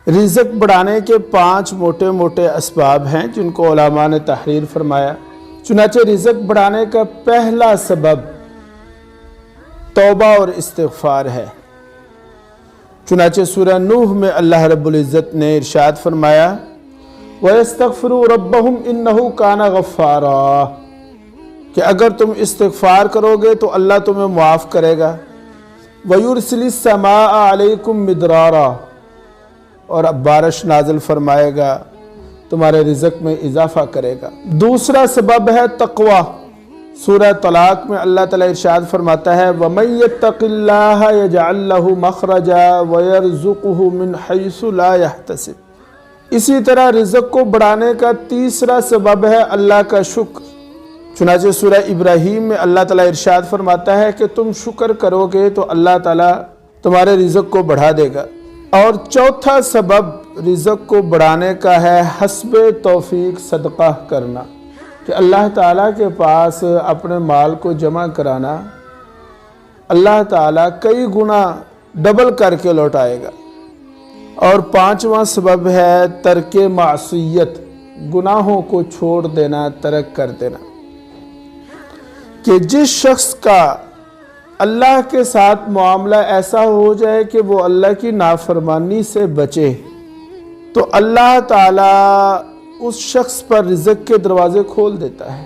رزق بڑھانے کے 5 موٹے موٹے اسباب ہیں جن کو علماء نے تحریر فرمایا۔ چنانچہ رزق بڑھانے کا پہلا سبب توبہ اور استغفار ہے۔ چنانچہ سورہ نوح میں اللہ رب العزت نے ارشاد فرمایا وَيَسْتَغْفِرُوا رَبَّهُمْ إِنَّهُ كَانَ غَفَّارًا کہ اگر تم استغفار کرو گے تو اللہ تمہیں معاف کرے گا۔ وَيُرْسِلِ السَّمَاءَ عَلَيْكُمْ مِدْرَارًا اور اب بارش نازل فرمائے گا، تمہارے رزق میں اضافہ کرے گا۔ دوسرا سبب ہے تقوی۔ سورہ طلاق میں اللہ تعالیٰ ارشاد فرماتا ہے وَمَن يَتَّقِ اللَّهَ يَجْعَل لَّهُ مَخْرَجًا وَيَرْزُقْهُ مِنْ حَيْثُ لَا يَحْتَسِبُ۔ اسی طرح رزق کو بڑھانے کا تیسرا سبب ہے اللہ کا شکر۔ چنانچہ سورہ ابراہیم میں اللہ تعالیٰ ارشاد فرماتا ہے کہ تم شکر کرو گے تو اللہ تعالیٰ تمہارے رزق کو بڑھا دے گا۔ اور چوتھا سبب رزق کو بڑھانے کا ہے حسب توفیق صدقہ کرنا، کہ اللہ تعالیٰ کے پاس اپنے مال کو جمع کرانا، اللہ تعالیٰ کئی گنا ڈبل کر کے لوٹائے گا۔ اور پانچواں سبب ہے ترک معصیت، گناہوں کو چھوڑ دینا، ترک کر دینا، کہ جس شخص کا اللہ کے ساتھ معاملہ ایسا ہو جائے کہ وہ اللہ کی نافرمانی سے بچے تو اللہ تعالیٰ اس شخص پر رزق کے دروازے کھول دیتا ہے۔